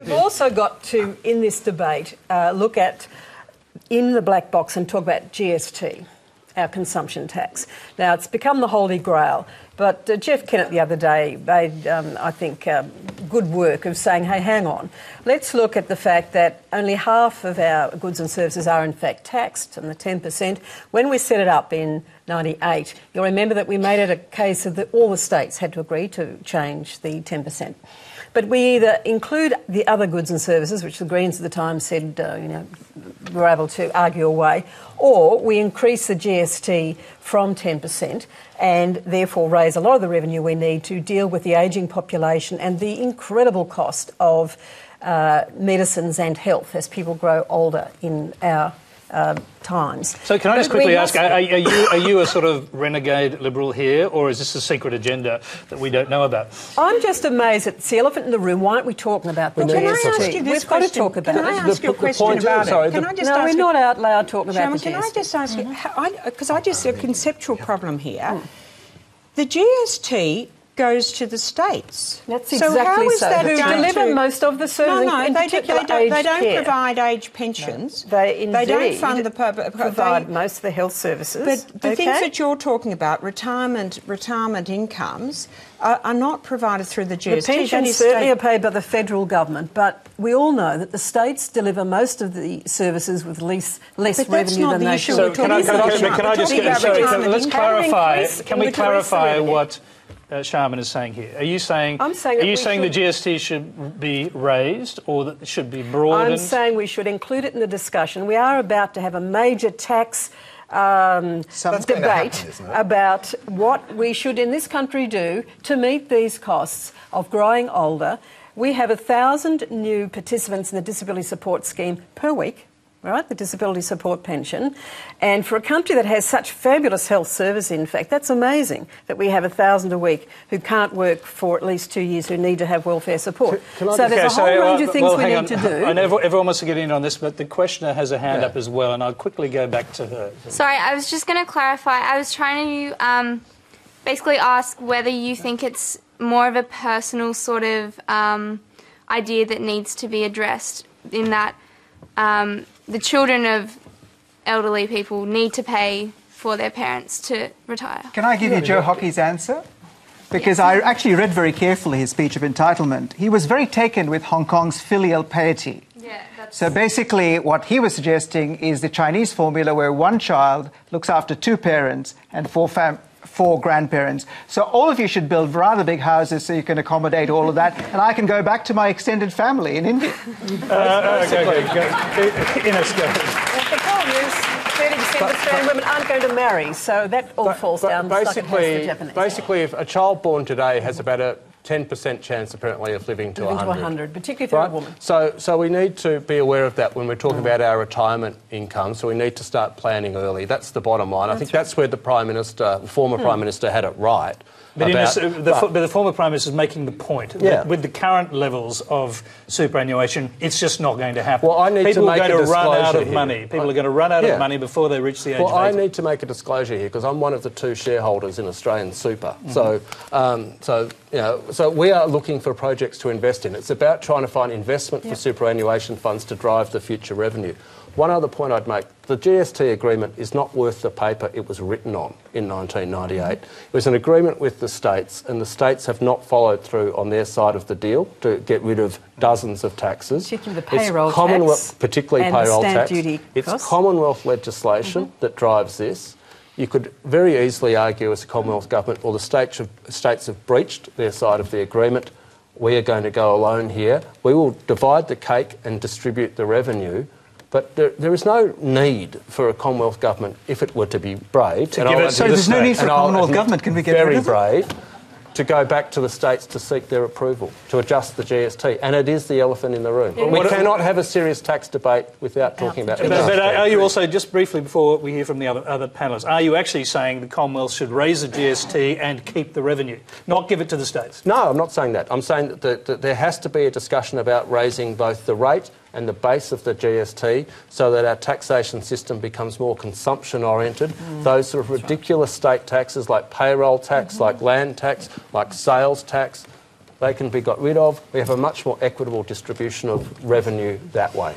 We've also got to, in this debate, look at in the black box and talk about GST, our consumption tax. Now, it's become the holy grail, but Jeff Kennett the other day made, I think, good work of saying, hey, hang on, let's look at the fact that only half of our goods and services are in fact taxed, and the 10%. When we set it up in 98, you'll remember that we made it a case of that all the states had to agree to change the 10%. But we either include the other goods and services, which the Greens at the time said, were able to argue away, or we increase the GST from 10% and therefore raise a lot of the revenue we need to deal with the ageing population and the incredible cost of medicines and health as people grow older in our times. So can I just quickly ask, are you a sort of renegade Liberal here, or is this a secret agenda that we don't know about? I'm just amazed it's the elephant in the room. Why aren't we talking about the GST? Can I ask you this We've got to talk about it. Can I ask you a question about it? No, we're not out loud talking about the GST. Can I just ask you, because I just see a conceptual problem here. The GST goes to the states. That's exactly so. Who deliver most of the services, in particular aged care. They don't provide age pensions. No, they don't fund the provide most of the health services. But the things that you're talking about, retirement incomes, are not provided through the GST. The pensions certainly are paid by the federal government, but we all know that the states deliver most of the services with less revenue than they should. So can I just get, sorry, let's clarify. Can we clarify what Sharman is saying here? Are you saying the GST should be raised or that it should be broadened? I'm saying we should include it in the discussion. We are about to have a major tax debate about what we should in this country do to meet these costs of growing older. We have 1,000 new participants in the disability support scheme per week. Right, the disability support pension. And for a country that has such fabulous health service, in fact, that's amazing that we have 1,000 a week who can't work for at least 2 years who need to have welfare support. So there's a whole range of things we need to do. I know everyone wants to get in on this, but the questioner has a hand up as well, and I'll quickly go back to her. Sorry, I was just going to clarify. I was trying to basically ask whether you think it's more of a personal sort of idea that needs to be addressed in that the children of elderly people need to pay for their parents to retire. Can I give you Joe Hockey's answer? Because I actually read very carefully his speech of entitlement. He was very taken with Hong Kong's filial piety. So basically what he was suggesting is the Chinese formula where one child looks after two parents and four grandparents. So all of you should build rather big houses so you can accommodate all of that, and I can go back to my extended family in India. The problem is 30% of Australian women aren't going to marry, so that all falls down like it has the Japanese. Basically, if a child born today has about a 10% chance, apparently, of living to 100. Particularly if you're a woman. So we need to be aware of that when we're talking about our retirement income, so we need to start planning early. That's the bottom line. I think that's where the Prime Minister, the former Prime Minister, had it right. But the former Prime Minister is making the point that with the current levels of superannuation, it's just not going to happen. Well, I need People to make are going a to run out of here. money. People are going to run out of money before they reach the age of 80. Well, I need to make a disclosure here because I'm one of the 2 shareholders in Australian Super. So we are looking for projects to invest in. It's about trying to find investment for superannuation funds to drive the future revenue. One other point I'd make, the GST agreement is not worth the paper it was written on in 1998. It was an agreement with the states, and the states have not followed through on their side of the deal to get rid of dozens of taxes. Particularly the payroll tax. Particularly and payroll the stamp tax. Duty It's costs. Commonwealth legislation that drives this. You could very easily argue as a Commonwealth government, well, the states have breached their side of the agreement. We are going to go alone here. We will divide the cake and distribute the revenue. But there is no need for a Commonwealth government, if it were to be brave... So there's no need for a Commonwealth government, can we get rid of it? Very brave, to go back to the states to seek their approval, to adjust the GST. And it is the elephant in the room. We cannot have a serious tax debate without talking about it. But are you also, just briefly before we hear from the other panellists, are you actually saying the Commonwealth should raise the GST and keep the revenue, not give it to the states? No, I'm not saying that. I'm saying that there has to be a discussion about raising both the rate and the base of the GST so that our taxation system becomes more consumption-oriented. Those sort of ridiculous state taxes like payroll tax, like land tax, like sales tax, They can be got rid of. We have a much more equitable distribution of revenue that way.